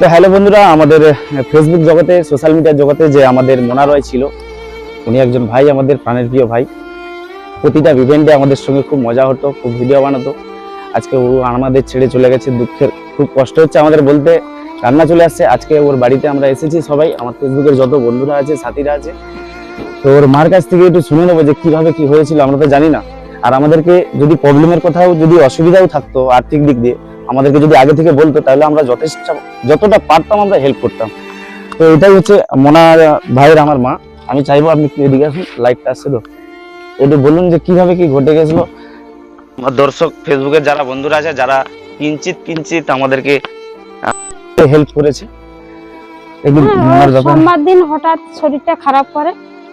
তো হ্যালো বন্ধুরা, আমাদের ফেসবুক জগতে, সোশ্যাল মিডিয়ার জগতে যে আমাদের মোনা রয় ছিল, উনি একজন ভাই, আমাদের প্রাণের প্রিয় ভাই। প্রতিটা ইভেন্টে আমাদের সঙ্গে খুব মজা হতো, খুব ভিডিও বানাতো। আজকে ও আমাদের ছেড়ে চলে গেছে, দুঃখের খুব কষ্ট হচ্ছে আমাদের বলতে, কান্না চলে আসছে। আজকে ওর বাড়িতে আমরা এসেছি সবাই, আমার ফেসবুকের যত বন্ধুরা আছে, সাথীরা আছে। তো ওর মার কাছ থেকে একটু শুনে নেবো যে কিভাবে কি হয়েছিল, আমরা তো জানি না। আর আমাদেরকে যদি প্রবলেমের কোথাও যদি অসুবিধাও থাকতো আর্থিক দিক দিয়ে, আমাদেরকে যদি আগে থেকে বলতো, তাহলে আমরা যতটা পারতাম আমরা হেল্প করতাম। তো এটাই হচ্ছে মোনা ভাইয়ের আমার মা। আমি চাইবো আপনি এদিকে আসুন, লাইটটা আসছে তো, একটু বলুন যে কিভাবে কি ঘটে গেছিল। আমার দর্শক ফেসবুকের যারা বন্ধুরা আছে, যারা কিঞ্চিত আমাদেরকে হেল্প করেছে। সোমবার দিন হঠাৎ শরীরটা খারাপ করে,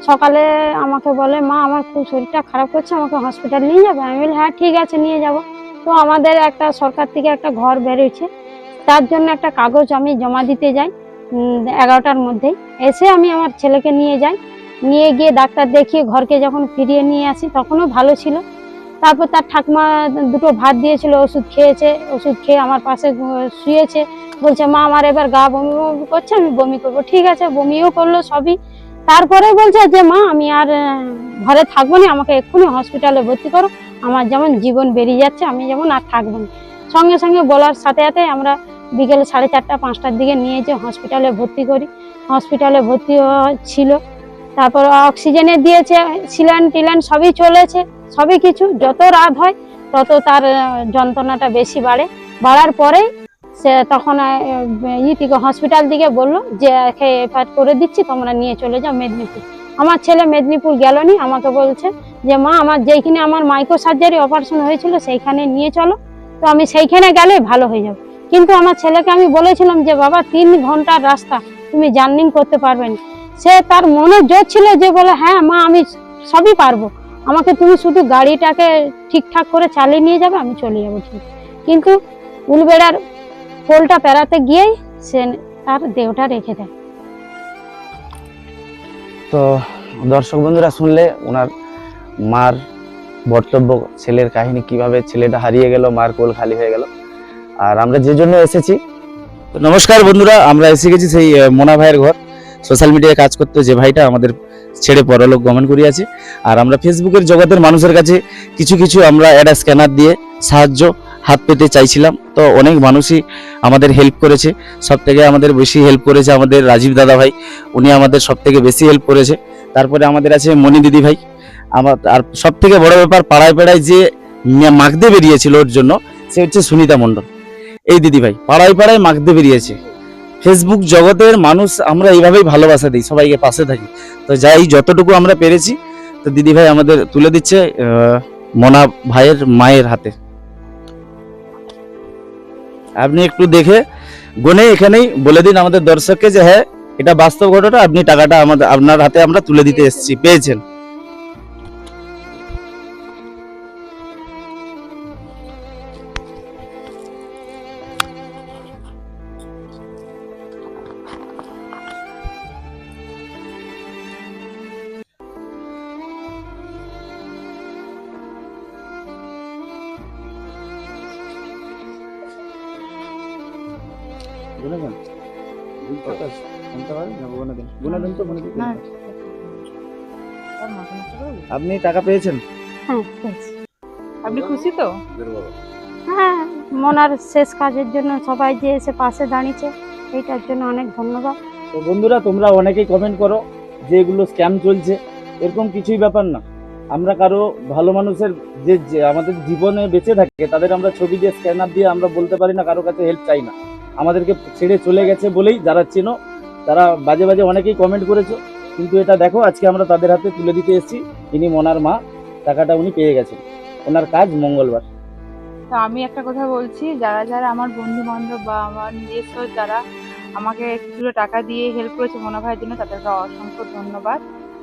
সকালে আমাকে বলে, মা আমার খুব শরীরটা খারাপ করছে, আমাকে হসপিটাল নিয়ে যাবে। আমি বলি হ্যাঁ ঠিক আছে নিয়ে যাব। তো আমাদের একটা সরকার থেকে একটা ঘর বেরিয়েছে, তার জন্য একটা কাগজ আমি জমা দিতে যাই 11টার মধ্যেই। এসে আমি আমার ছেলেকে নিয়ে যাই, নিয়ে গিয়ে ডাক্তার দেখিয়ে ঘরকে যখন ফিরিয়ে নিয়ে আসি তখনও ভালো ছিল। তারপর তার ঠাকুমা দুটো ভাত দিয়েছিল, ওষুধ খেয়েছে, ওষুধ খেয়ে আমার পাশে শুয়েছে। বলছে মা আমার এবার গা বমি বমি করছে, আমি বমি করবো। ঠিক আছে, বমিও করলো সবই। তারপরে বলছে যে মা আমি আর ঘরে থাকবো না, আমাকে এক্ষুনি হসপিটালে ভর্তি করো, আমার যেমন জীবন বেরিয়ে যাচ্ছে, আমি যেমন আর থাকবো না। সঙ্গে সঙ্গে বলার সাথে সাথে আমরা বিকেল 4:30 5টার দিকে নিয়ে যে হসপিটালে ভর্তি করি। হসপিটালে ভর্তি ছিল, তারপর অক্সিজেনে দিয়েছে, সিলাইন টিলাইন সবই চলেছে, সবই কিছু। যত রাত হয় তত তার যন্ত্রণাটা বেশি বাড়ে। বাড়ার পরেই সে তখন হসপিটাল থেকে বললো যে এফআইআর করে দিচ্ছি, তোমরা নিয়ে চলে যাও মেদিনীপুর। আমার ছেলে মেদিনীপুর গেলনি, আমাকে বলছে যে মা আমার যেইখানে আমার মাইক্রো সার্জারি অপারেশন হয়েছিল সেইখানে নিয়ে চলো। তো আমি সেইখানে গেলে ভালো হয়ে যাবে। কিন্তু আমার ছেলেকে আমি বলেছিলাম যে বাবা 3 ঘন্টার রাস্তা, তুমি জার্নি করতে পারবে না। সে তার মনে জোর ছিল যে বলে হ্যাঁ মা আমি সবই পারবো, আমাকে তুমি শুধু গাড়িটাকে ঠিকঠাক করে চালিয়ে নিয়ে যাবে, আমি চলে যাবো ঠিক। কিন্তু উলবেড়ার পোলটা পেরাতে গিয়েই সে তার দেহটা রেখে দেয়। তো দর্শক বন্ধুরা শুনলে ওনার মার বক্তব্য, ছেলের কাহিনী, কিভাবে ছেলেটা হারিয়ে গেল, মার কোল খালি হয়ে গেল। আর আমরা যে জন্য এসেছি, নমস্কার বন্ধুরা, আমরা এসে গেছি সেই মোনা ভাইয়ের ঘর। সোশ্যাল মিডিয়ায় কাজ করতে যে ভাইটা আমাদের ছেড়ে পরলোক গমন করিয়াছে। আর আমরা ফেসবুকের জগতের মানুষের কাছে কিছু আমরা একটা স্ক্যানার দিয়ে সাহায্য হাত পেতে চাইছিলাম। তো অনেক মানুষই আমাদের হেল্প করেছে। সব থেকে আমাদের বেশি হেল্প করেছে আমাদের রাজীব দাদা ভাই, উনি আমাদের সব থেকে বেশি হেল্প করেছে। তারপরে আমাদের আছে মণি দিদি ভাই। আর সব থেকে বড় ব্যাপার, পাড়ায় পাড়ায় যে মাগদে বেরিয়েছিল ওর জন্য, সে হচ্ছে সুনিতা মণ্ডল। এই দিদি ভাই পাড়ায় পাড়ায় মাগদে বেরিয়েছে। ফেসবুক জগতের মানুষ আমরা এইভাবেই ভালোবাসা দিই, সবাইকে পাশে থাকি। তো যাই যতটুকু আমরা পেরেছি, তো দিদি ভাই আমাদের তুলে দিচ্ছে মোনা ভাইয়ের মায়ের হাতে। আপনি একটু দেখে গনে এখানেই বলে দিন আমাদের দর্শককে যে হ্যাঁ এটা বাস্তব ঘটনা, আপনি টাকাটা আপনার হাতে আমরা তুলে দিতে এসেছি, পেয়েছেন। আপনি টাকা পেয়েছেন? হ্যাঁ পেয়েছি। আপনি খুশি তো? হ্যাঁ, মনার শেষ কাজের জন্য সবাই যে এসে পাশে দাঁড়িয়েছে, এইটার জন্য অনেক ধন্যবাদ। তো বন্ধুরা, তোমরা অনেকেই কমেন্ট করো যে এগুলো স্ক্যাম চলছে, এরকম কিছুই ব্যাপার না। আমরা কারো ভালো মানুষের যে আমাদের জীবনে বেঁচে থাকে, তাদের আমরা ছবি দিয়ে স্ক্যানার দিয়ে আমরা বলতে পারি না কারো কাছে হেল্প চাই না। আমাদেরকে ছেড়ে চলে গেছে বলেই যারা চেনো, তারা বাজে বাজে অনেকেই কমেন্ট করেছো, কিন্তু এটা দেখো আজকে আমরা তাদের হাতে তুলে দিতে এসেছি। ইনি মোনার মা, টাকাটা উনি পেয়ে গেছেন, ওনার কাজ মঙ্গলবার। তো আমি একটা কথা বলছি, যারা যারা আমার বন্ধু বান্ধব বা আমার নিজস্ব যারা আমাকে কিছুটা টাকা দিয়ে হেল্প করেছে মোনা ভাইয়ের জন্য, তাদেরকে অসংখ্য ধন্যবাদ।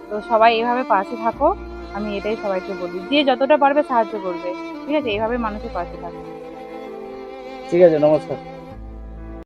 তো সবাই এভাবে পাশে থাকো, আমি এটাই সবাইকে বলি, যে যতটা পারবে সাহায্য করবে। ঠিক আছে, এইভাবে মানুষের পাশে থাকো। ঠিক আছে, নমস্কার।